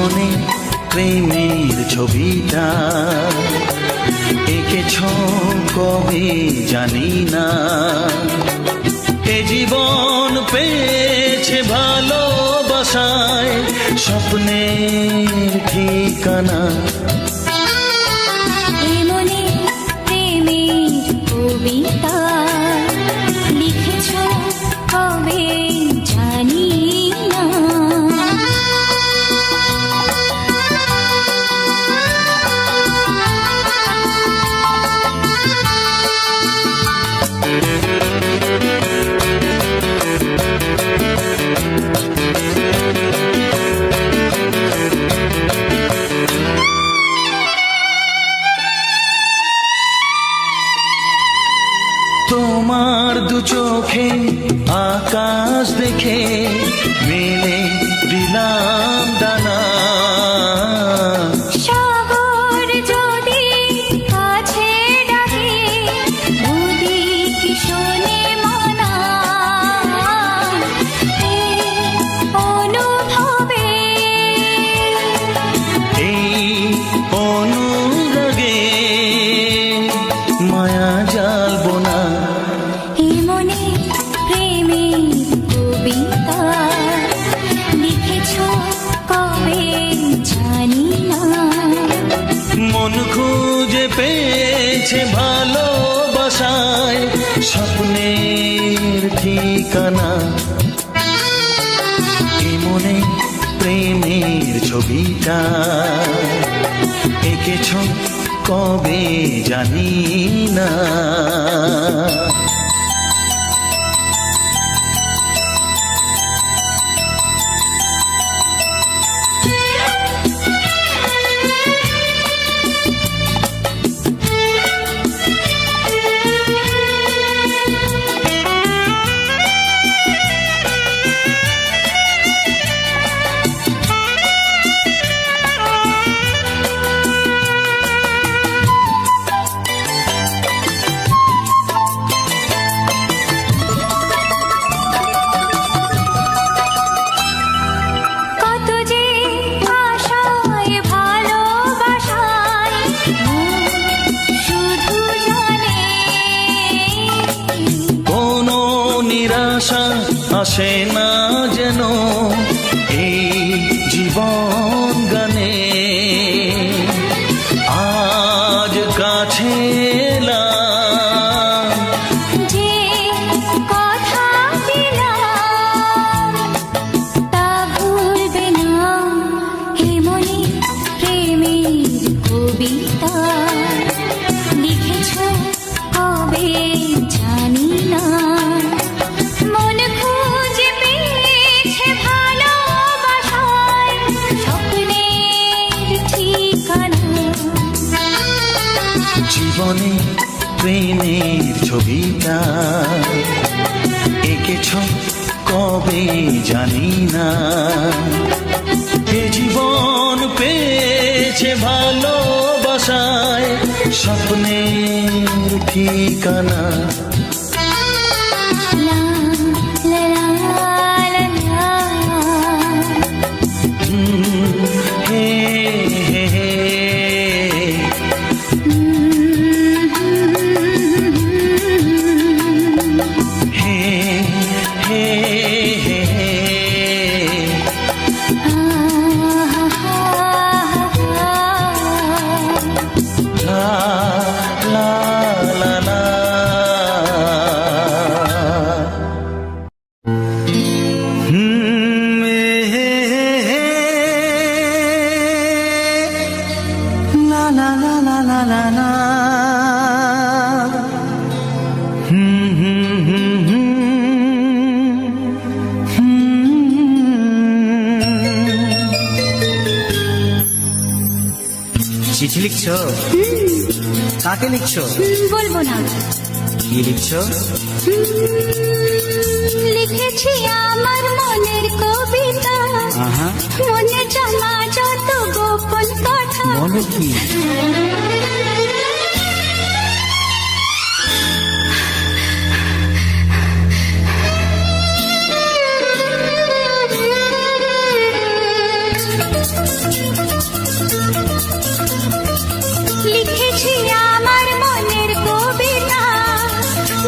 জীবনে প্রেমের ছবিটা এঁকেছ কবে জানি না। এ জীবন পেয়েছে ভালোবাসায় স্বপ্নের ঠিকানা। এমনি প্রেমের কবিতা লিখেছ কবে জানি না। তোমার দু চোখে আকাশ দেখে মেলে দিলাম ডানা। সাগর যদি কাছে ডাকে নদী কি শোনে মানা। এই অনুভবে এই অনুরাগে মায়া জ্বালবো না। এমনি প্রেমের কবিতা লিখেছ কবে জানি না। মন খুঁজে পেয়েছে ভালোবাসায় স্বপ্নের ঠিকানা। এ মনে প্রেমের ছবিটা এঁকেছ কবে জানি না। কত যে আশায় ভালোবাসায় শুধু জানে। কোনো নিরাশা আসে না যেন এই জীবন গানে। আজ কাছে এলাম যে কথা দিলাম তা ভুলবে না। এমনি প্রেমের কবিতা লিখেছ কবে জানি না। মন খুঁজে পেয়েছে ভালোবাসায় স্বপ্নের ঠিকানা। জীবনে প্রেমের ছবিটা এঁকেছ কবে জানি না। এ জীবন পেয়েছে ভালোবাসায় স্বপ্নের ঠিকানা। লা লা লা লা হে হে হে হে হে হে হে। লা লা লা লা। হে হে হে। লা লা লা লা লা লা লা। হুম হুম হুম চিঠি লিখছো? কাকে লিখছো? বলবো না। কি লিখছো? লিখেছি আমার মনের কবিতা। আহা, মনে জানা যত গোপন কথা। বলো কি? লিখেছি আমার মনের কবিতা,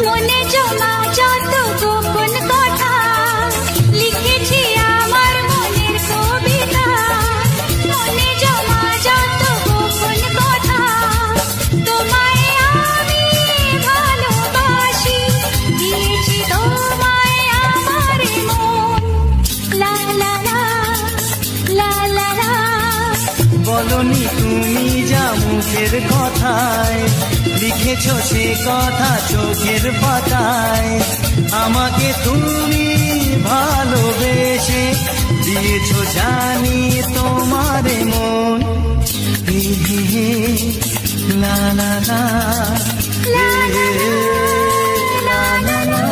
মনে জমা যত গোপন কথা। লিখেছি আমার মনের কবিতা, মনে জমা যত গোপন কথা। তোমায় আমি ভালোবাসি, দিয়েছি তোমায় আমার মন। লা লা লা, লা লা লা। বলনি তুমি যা মুখের কথায়, লিখেছ সে কথা চোখের পাতায়। আমাকে তুমি ভালোবেসে দিয়েছ জানি তোমার মন। হে হে হে, লা লা লা, হে হে হে, লা লা লা।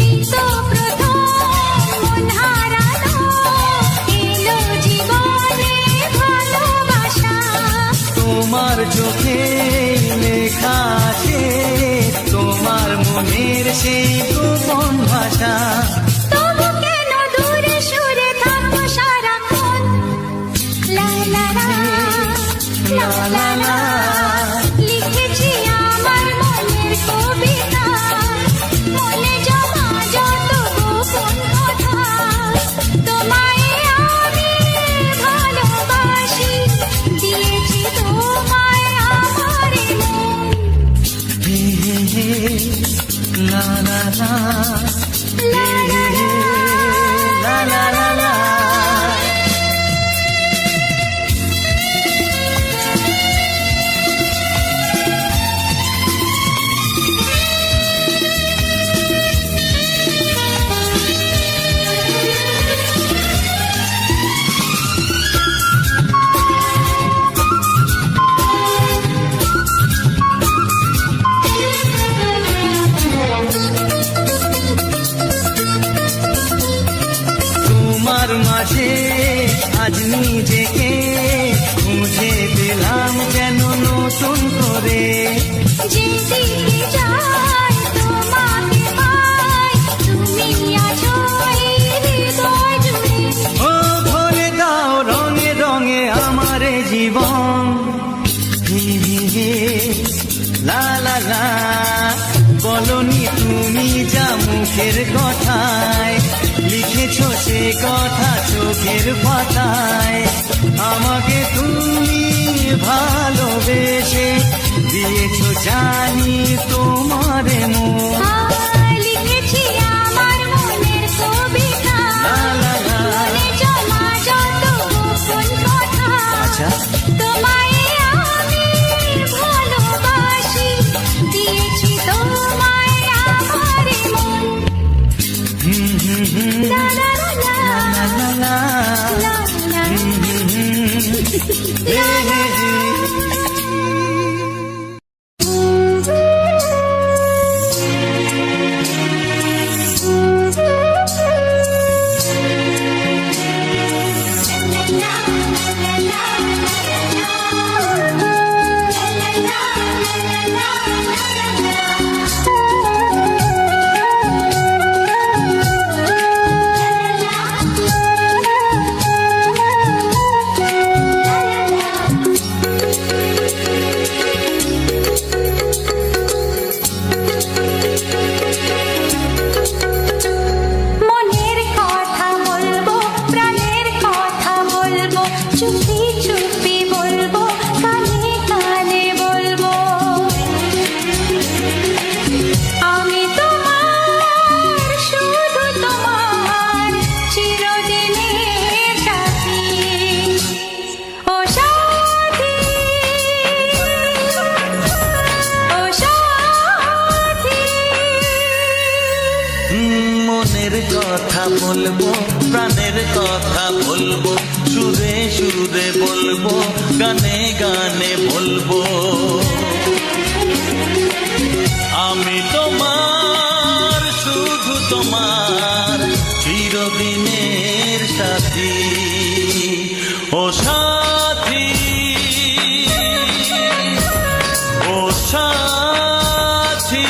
এই তো প্রথম মন হারানো, এলো জীবনে ভালোবাসা। তোমার চোখে লেখা আছে তোমার মনের সেই গোপন ভাষা। তবু কেন দূরে সরে থাকো সারাক্ষণ। লা লা লা, লা লা লা। লিখেছি আমার মনের কবিতা, মনে জমা যত গোপন কথা। তোমায় আমি ভালোবাসি, দিয়েছি তোমায় আমার মন। হে হে হে, লা লা লা, লা লা লা, লা লা লা লা। তোমার মাঝে আজ নিজেকে খুঁজে পেলাম যেন নতুন করে। যেদিকে যাই তোমাকে পাই, তুমি আছো এই হৃদয় জুড়ে। ও ভরে দাও রঙে রঙে আমার এ জীবন। হে হে হে, লা লা লা। বলনি তুমি যা মুখের কথায়, লিখেছ সে কথা চোখের পাতায়। আমাকে তুমি ভালোবেসে দিয়েছ জানি তোমার মন। লিখেছি আমার মনের কবিতা, লা লা লা। মনে জমা যত গোপন কথা। আচ্ছা। তোমায় আমি ভালোবাসি, দিয়েছি তোমায় আমার মন। হুম হুম হুম, লা লা লা, লা লা লা, লা লা। হুম হুম হুম, হে হে হে। মনের কথা বলবো, প্রাণের কথা বলবো, চুপি চুপি বলবো, কানে কানে বলবো। আমি তোমার, শুধু তোমার, চিরদিনের সাথী। ও সাথী, ও সাথী। মনের কথা বলবো, প্রাণের কথা বলবো, সুরে সুরে বলবো, গানে গানে বলবো। আমি তোমার, শুধু তোমার, চিরদিনের সাথী। ও সাথী, ও সাথী।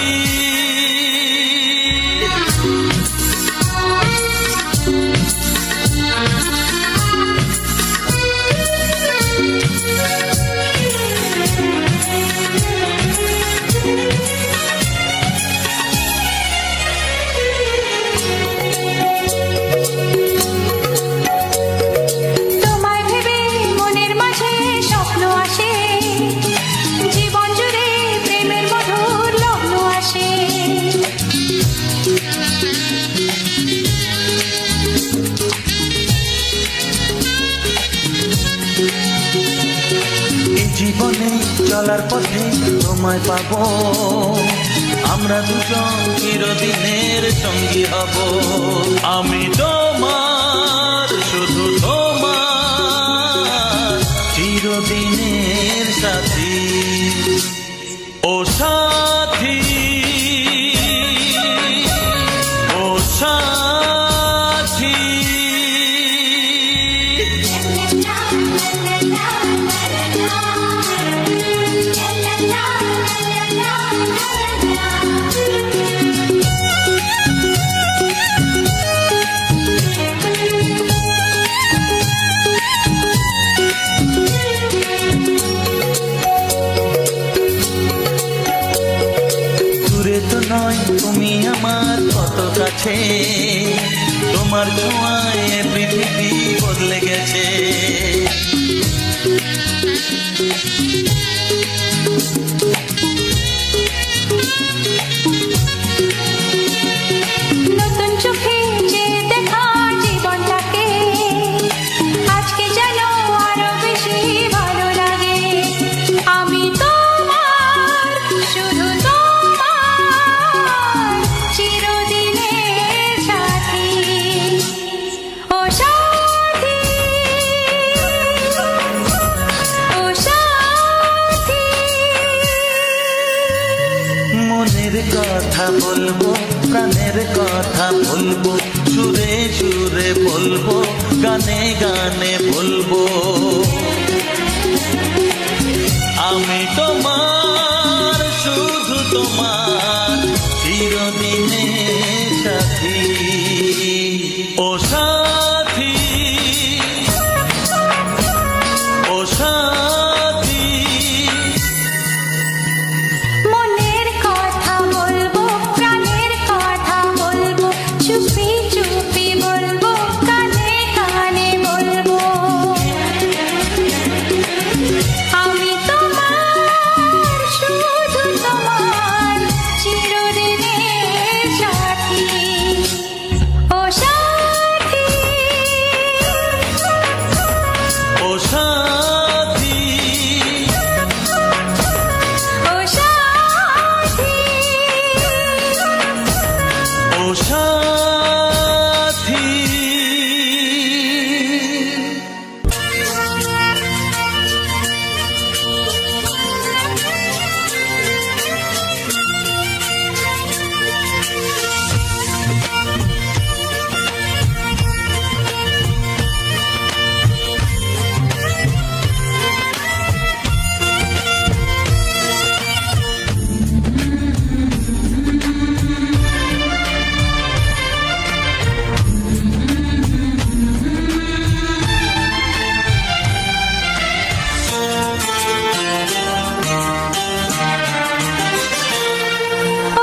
তোমায় ভেবে মনের মাঝে স্বপ্ন আসে, জীবন জুড়ে প্রেমের মধুর লগ্ন আসে। এই জীবনে চলার পথে তোমায় পাবো, আমরা দুজন চিরদিনের সঙ্গী হব। আমি তোমার, শুধু তোমার, চিরদিনের সাথী। ও সাথী, ও সাথী। দূরে তো নয় তুমি আমার, কত কাছে। তোমার ছোঁয়ায় পৃথিবী বদলে গেছে। নতুন চোখে যে দেখা জীবনটাকে, আজকে যেন আরো বেশি ভালো লাগে। আমি তোমার, শুধু তোমার, চিরদিনের সাথী। ও সাথী, ও সাথী। মনের কথা বলবো, প্রাণের কথা বলবো, সুরে সুরে বলবো, গানে গানে বলবো। আমি তোমার, শুধু তোমার, চিরদিনের সাথী। ও সাথী, ও সাথী। মনের কথা বলবো, প্রাণের কথা বলবো, চুপি চুপি বলবো, কানে কানে বলবো। আমি তোমার, শুধু তোমার, চিরদিনের সাথী। ও সাথী, ও সাথী, ও সাথী। ও সাথী।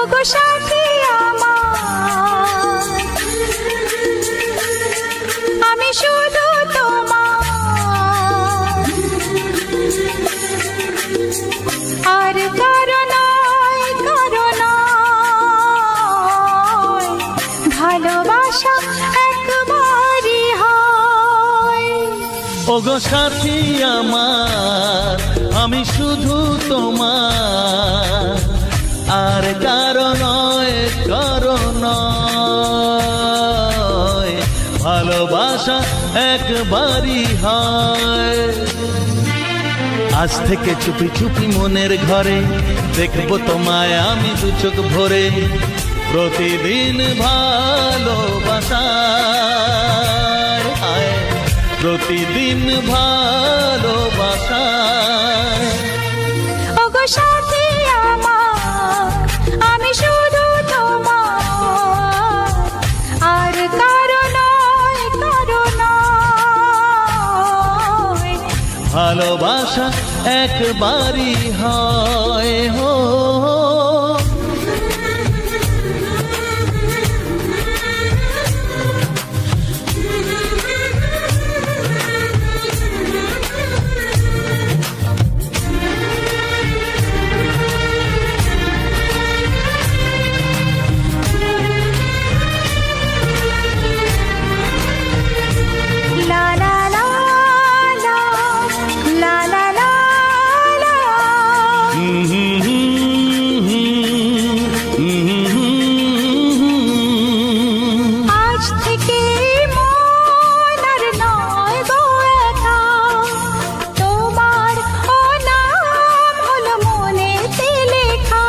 ওগো সাথী আমার, আমি শুধু তোমার, আর কারো নয়, কারো নয়। ভালোবাসা একবারই হয়। ওগো সাথী আমার, আমি শুধু তোমার, আর কারো নয়, কারো নয়। ভালোবাসা একবারই হয়। আজ থেকে চুপি চুপি মনের ঘরে দেখবো তোমায় আমি দু চোখ ভরে, প্রতিদিন ভালোবাসায়, হায়, প্রতিদিন ভালোবাসায়। ওগো সাথী আমার, আমি শুধু তোমার, আর কারো নয়, কারো নয়। ভালোবাসা একবারই হয় হো। লা লা লা লা, লা লা লা লা। আজ থেকে মন আর নয় গো একা, তোমার ও নাম হলো মনেতে লেখা।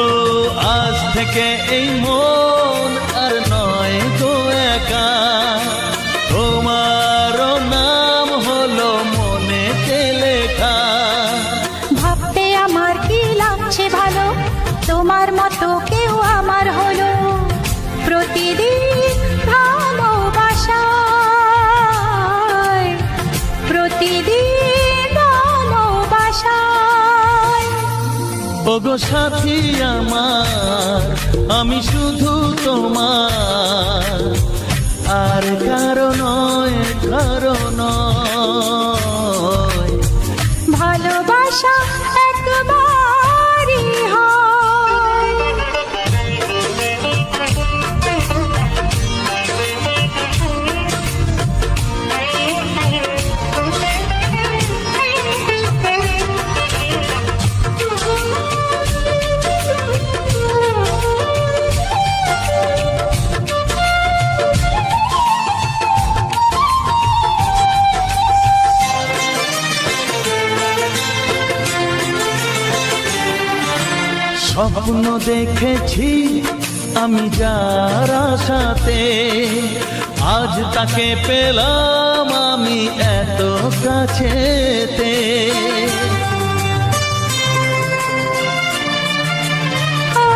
ও আজ থেকে এই মন আর নয় গো একা, তোমারও নাম হলো মনেতে লেখা। ভাবতে আমার কি লাগছে ভালো, তোমার মতো কেউ আমার হলো। প্রতিদিন ভালোবাসায়, প্রতিদিন ভালোবাসায়। ওগো সাথী আমার, আমি শুধু তোমার, আর কারো নয়, কারো নয়। ভালোবাসা একবারই হয়। স্বপ্ন দেখেছি আমি যার আশাতে, আজ তাকে পেলাম আমি এত কাছেতে। ও,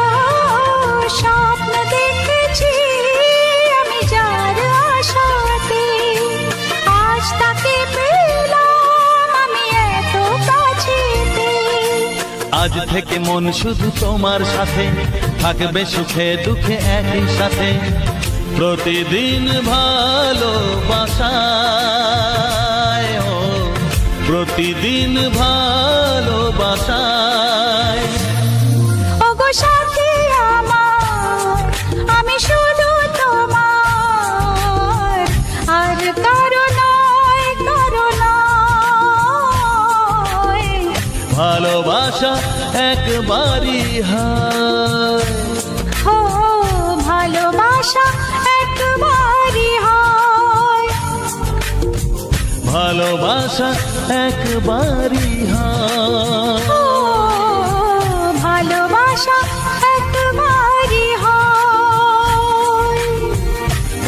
স্বপ্ন দেখেছি আমি যার আশাতে, আজ তাকে পেলাম আমি এত কাছেতে। আজ থেকে মন শুধু তোমার সাথে, থাকবে সুখে দুঃখে একই সাথে, প্রতিদিন ভালোবাসায়, ও প্রতিদিন ভালোবাসায়। ওগো সাথী আমার, আমি শুধু তোমার, আর কারো নয়, কারো নয়। ভালোবাসা একবারই হয়। ও ভালোবাসা একবারই হয়। ভালোবাসা একবারই হয়। ও ভালোবাসা একবারই হয়।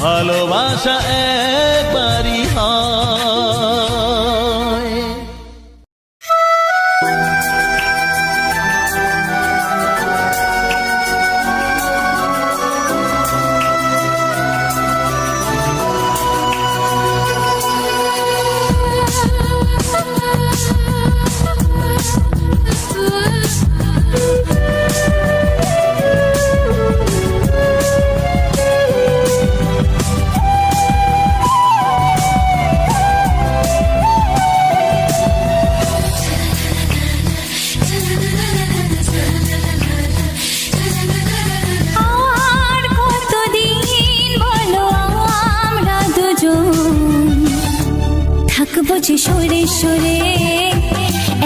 ভালোবাসা একবারই হয়। যে সরে সরে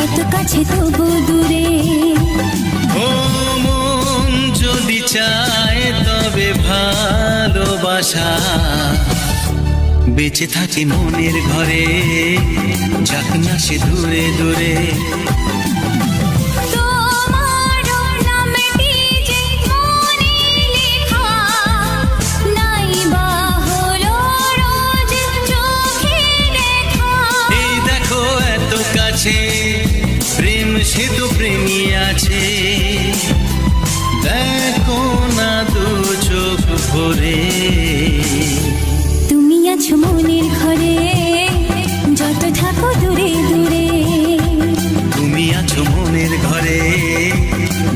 এত কাছে তবু দূরে ও মন যদি চায় দেবে ভালোবাসা, বেঁচে থাকি মনের ঘরে, যাক না সে দূরে দূরে। তোমার নামটি যে মনে লেখা, নাই বা হলো রোজ চোখে দেখা। এই দেখো এত কাছে, প্রেম সে তো প্রেমী আছে, দেখো না দু চোখ ভরে। তুমি আছো মনের ঘরে, যত থাকো দূরে দূরে। তুমি আছো মনের ঘরে,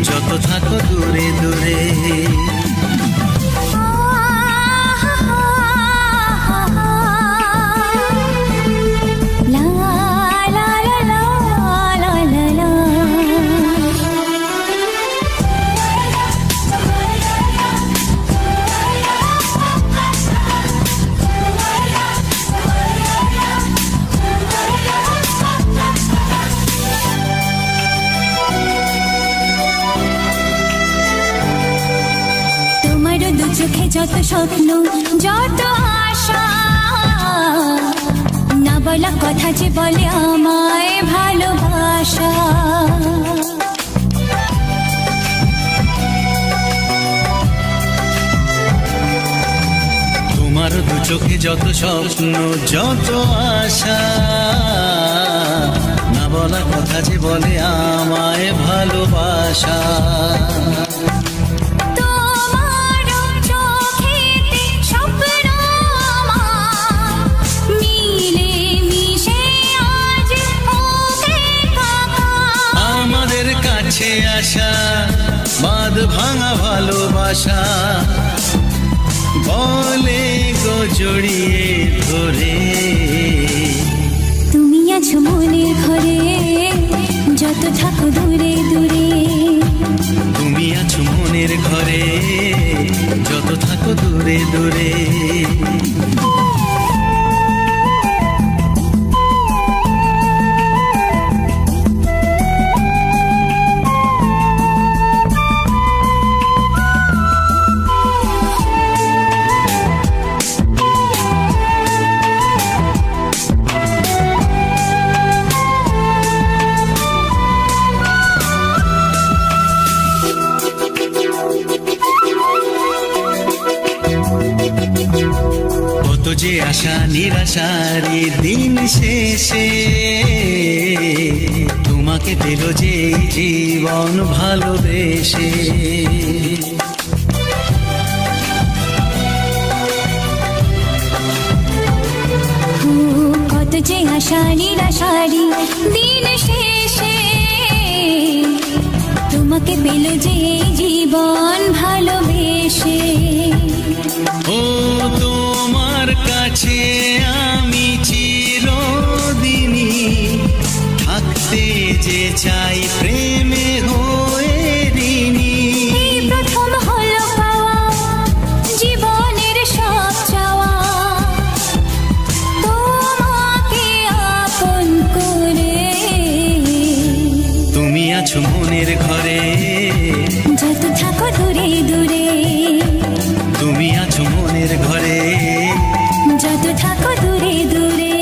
যত থাকো দূরে দূরে। লা লা লা লা লা লা লা। তোমারও দু চোখে যত স্বপ্ন, যত আশা, না বলা কথা যে বলে আমায় ভালোবাসা। তোমার দু চোখে যত স্বপ্ন, যত আশা, না বলা কথা যে বলে আমায় ভালোবাসা। তোমারও চোখেতে স্বপ্ন আমার, মিলে মিশে আজ ওকে কাকা। আমাদের কাছে আসা, বাঁধ ভাঙা ভালোবাসা, বলে গো জড়িয়ে ধরে। তুমি আছো মনের ঘরে, যত থাকো দূরে দূরে। তুমি আছো মনের ঘরে, যত থাকো দূরে দূরে। কত যে আশা নিরাশারি দিন শেষে, তোমাকে পেল যে এই জীবন ভালোবেসে। ও কত যে আশা নিরাশারি দিন শেষে, তোমাকে পেল যে এই জীবন ভালোবেসে। ও তোমার কাছে আমি চিরদিনই থাকতে যে চাই, প্রেমে হয়ে ঋণী। এই প্রথম হলো পাওয়া জীবনের সব চাওয়া, তোমাকে আপন করে। তুমি আছো মনের ঘরে, যত থাকো দূরে দূরে। তুমি আছো মনের ঘরে, যত থাকো দূরে দূরে।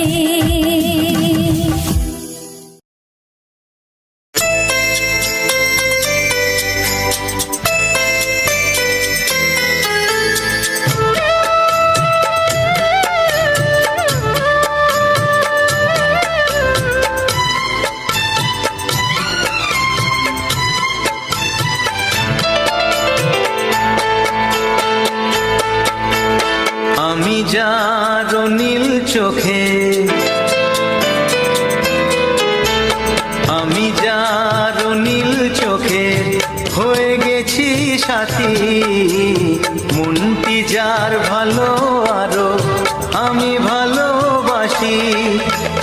আমি যার নীল চোখে, আমি যার নীল চোখে হয়ে গেছি সাথী, মনটি যার ভালো আরো আমি ভালোবাসি,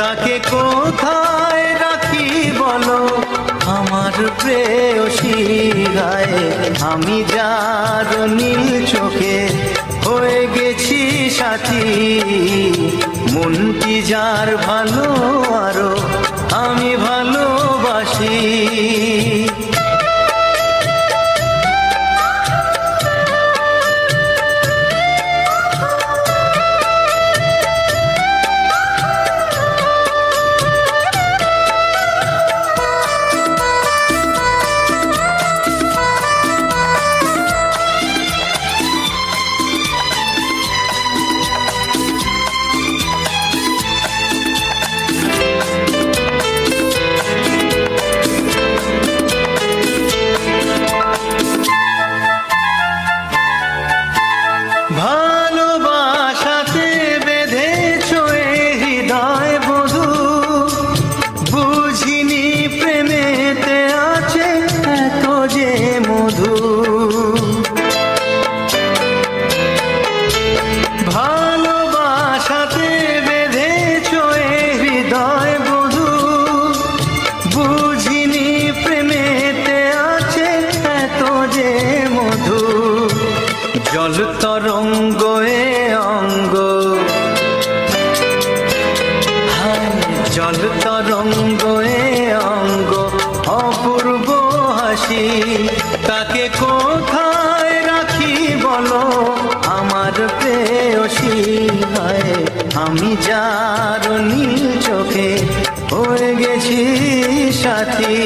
তাকে কোথায় রাখি বলো আমার প্রেয়সী গায়ে। আমি যার নীল চোখে হয়ে গেছি সাথী, মনটি যার ভালো আরো আমি ভালোবাসি। জল তরঙ্গ এ অঙ্গ অপূর্ব হাসি, তাকে কোথায় রাখি বলো আমার প্রেয়সী। হায় আমি যার নীল চোখে হয়ে গেছি সাথী।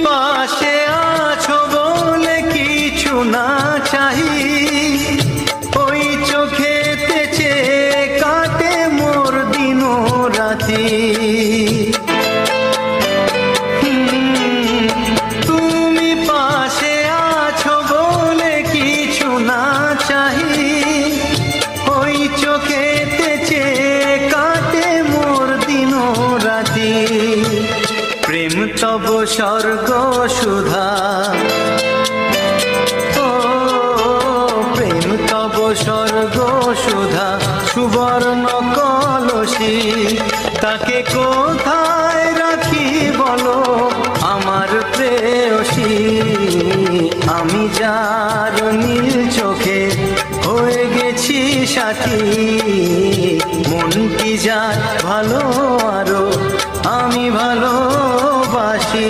পাশে আছো বলে কিছু না চাহি, ওই চোখেতে চেয়ে কাটে মোর দিন রাতি। তুমি পাশে আছো বলে কিছু না চাহি, ওই চোখেতে চেয়ে কাটে মোর দিন রাতি। প্রেম তব স্বর্গ সুধা, ও প্রেম তব স্বর্গ সুধা সুবর্ণ কলসী, তাকে কোথায় রাখি বলো আমার প্রেয়সী। আমি যার নীল চোখে হয়ে গেছি সাথী, মন কি যায় ভালো আরো আমি ভালোবাসি।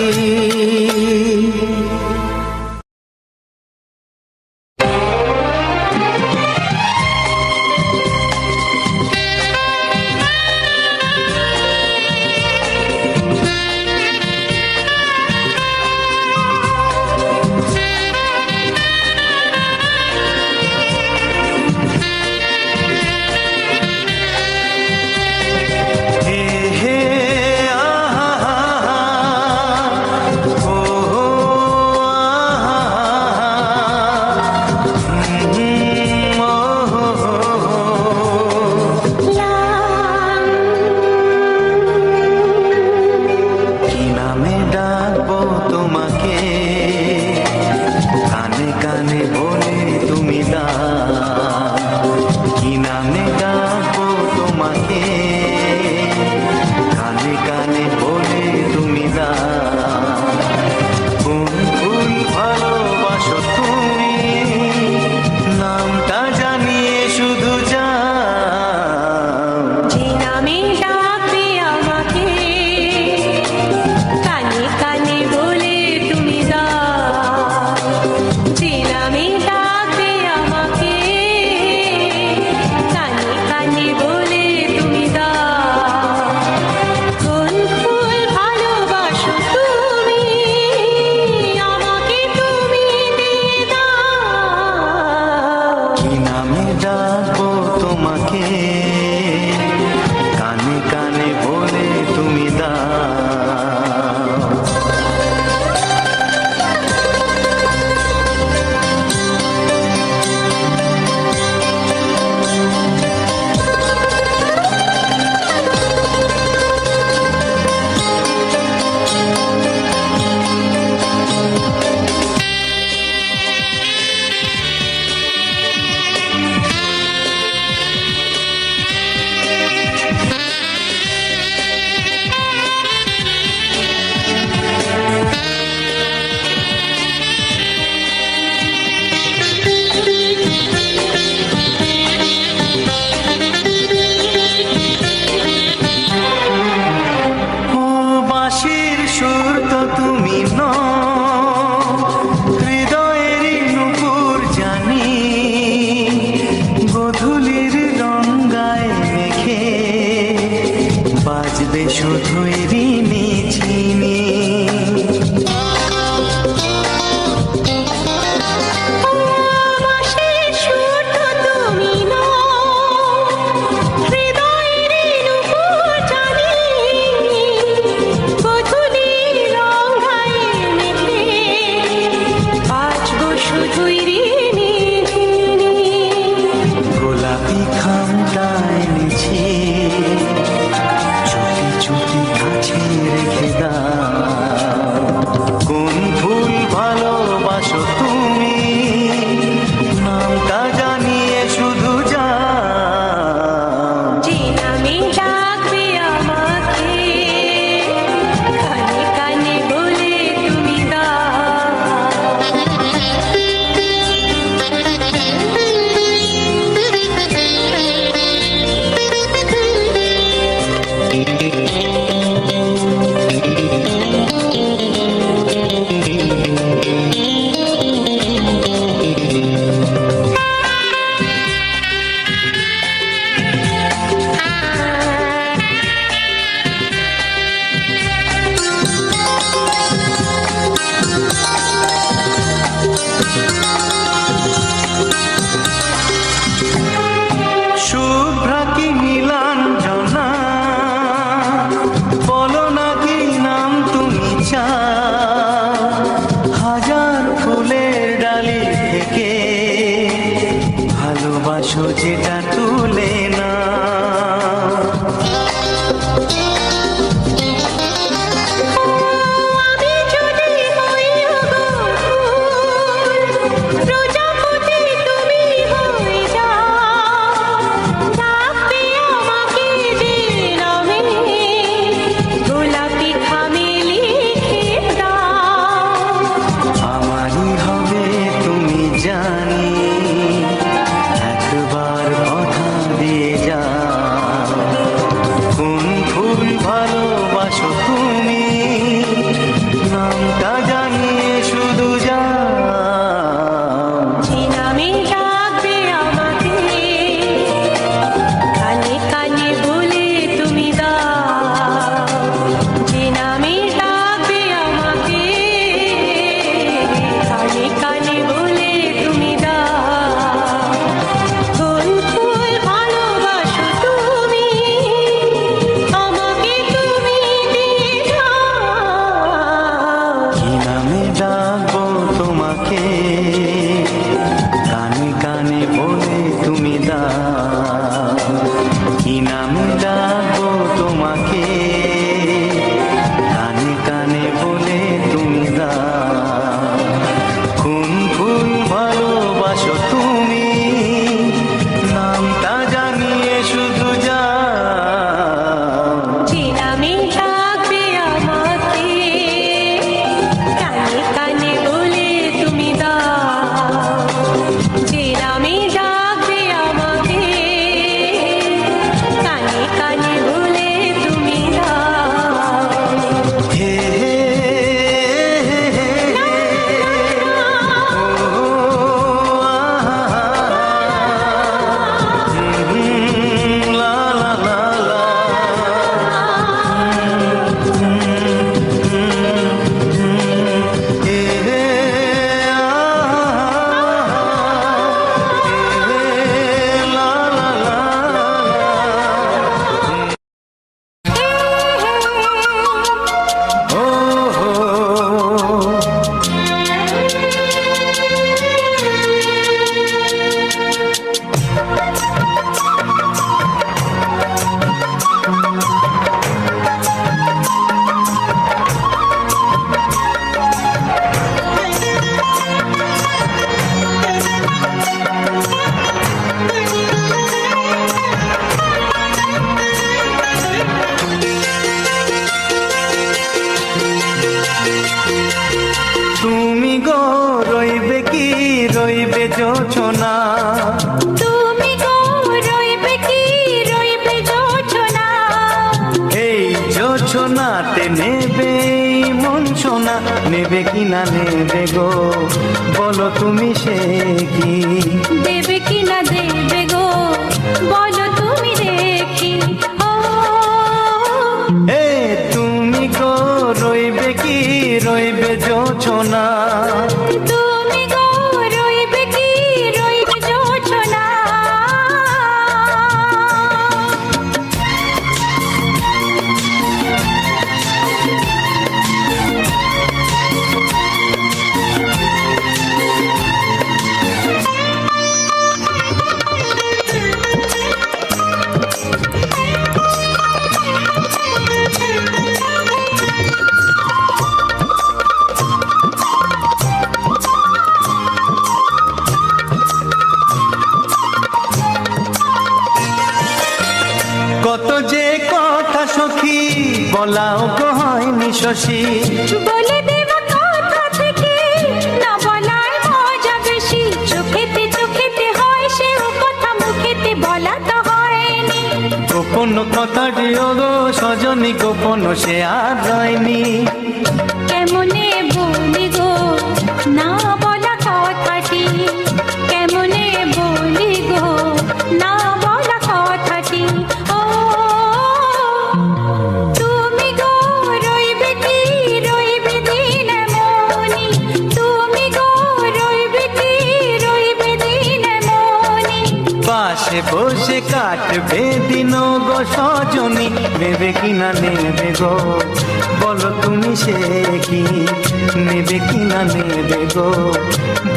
খামটা এনেছি, চুপি চুপি কাছে জোছনাতে নেবে এই মন সোনা, নেবে কি না নেবে গো বলো তুমি সে কি? দেবে কি না দেবে গো বলো তুমি দেখি। ও এ তুমি গো রইবে কি রইবে জোছনা, তুমি গো রইবে কি রইবে জোছনা। কত যে কথা সখী বলাও গো হয়নি শশী, বলে দেব কথা থেকে না বলার মজা বেশি। চোখেতে হয় সেও কথা, মুখেতে বলা তো হয়নি। গোপন কথা দিও গো সজনী, গোপন সে আর রয়নি। কেমনে বলি গো না বলা কথাটি, কেমনে বলি গো না বলা কথাটি। ও তুমি গো রইবে কি রইবে দিন মনি, তুমি গো রইবে কি রইবে দিন মনি। পাশে বসে কাটবে দিন গো সজনী, নেবে কি না নেবে গো বলো তুমি সে কি? নেবে কি না নেবে গো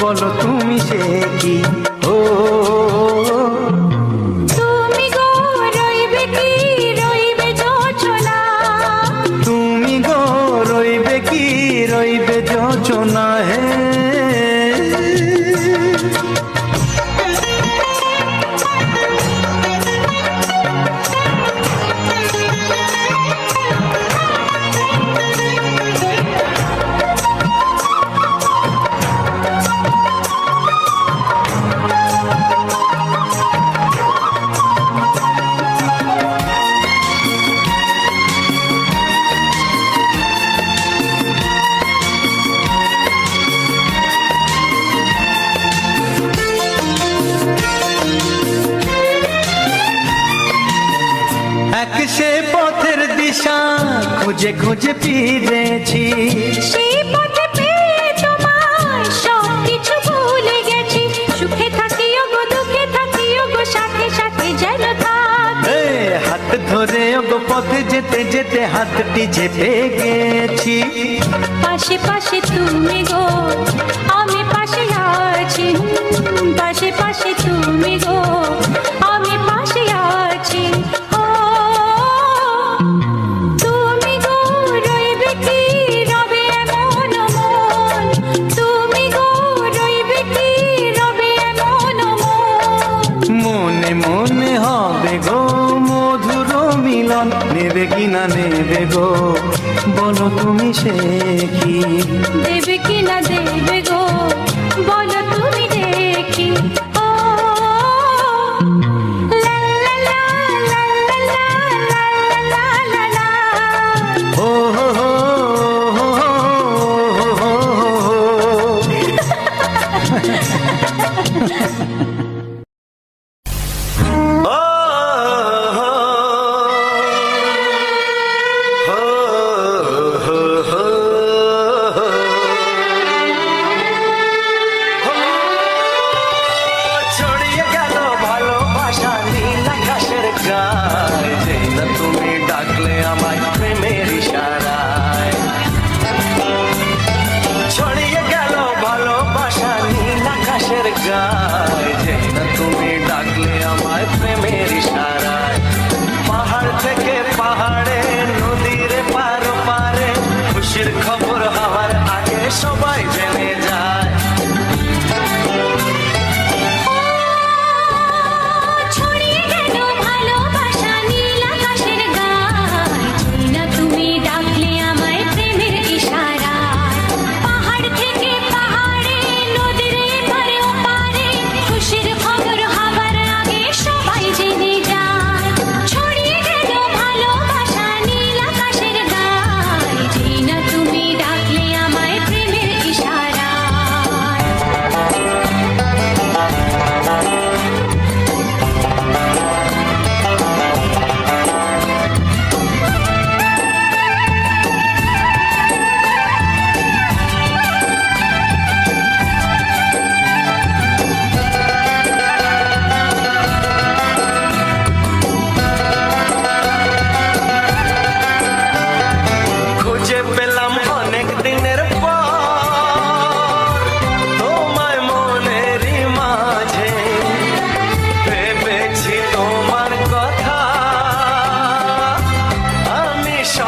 বলো তুমি সে কি? ও তুমি গো রইবে কি রইবে জোছনা, তুমি গো রইবে কি রইবে জোছনা। হে এক সে পথের দিশা খুঁজে খুঁজে ফিরেছি, সেই পথে পেয়ে তোমার সব কিছু ভুলে গেছি। সুখে থাকিও গো দুঃখে থাকিও গো সাথে সাথে যেন থাক। এ হাত ধরে গো পথে যেতে যেতে হাতটি চেপে গেছি। পাশে পাশে তুমি গো আমি পাশে আছি, পাশে পাশে তুমি গো আমি পাশে আছি। ও তুমি গো রইবে কি রবে এমন মন, তুমি গো রইবে কি রবে এমন মন। মনে মনে হবে গো মধুর মিলন, নেবে কি না নেবে গো বলো তুমি সে কি? দেবে কি না দেবে গো বলো তুমি দেখি। ও লা লা লা লা লা লা লা লা লা। ও হো হো হো হো হো হো। ও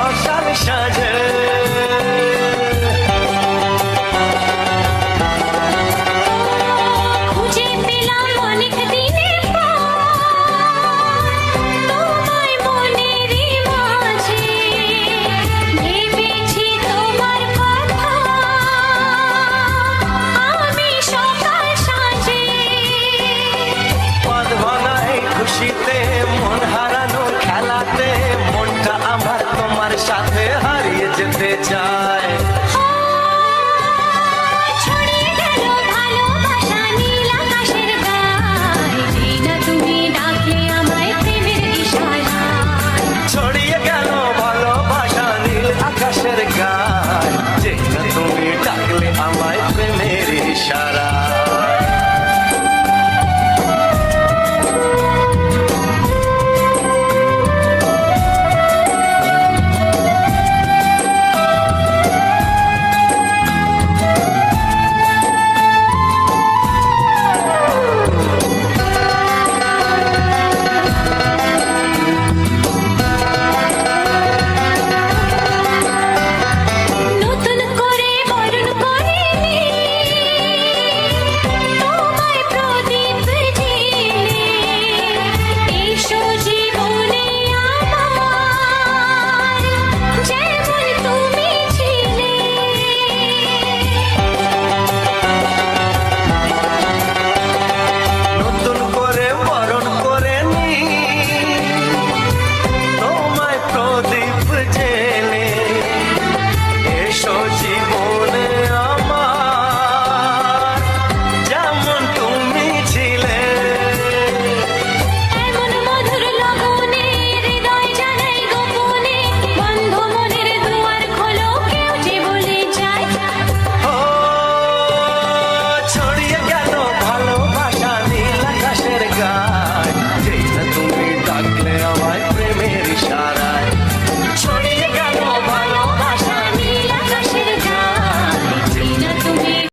মশাল সাজা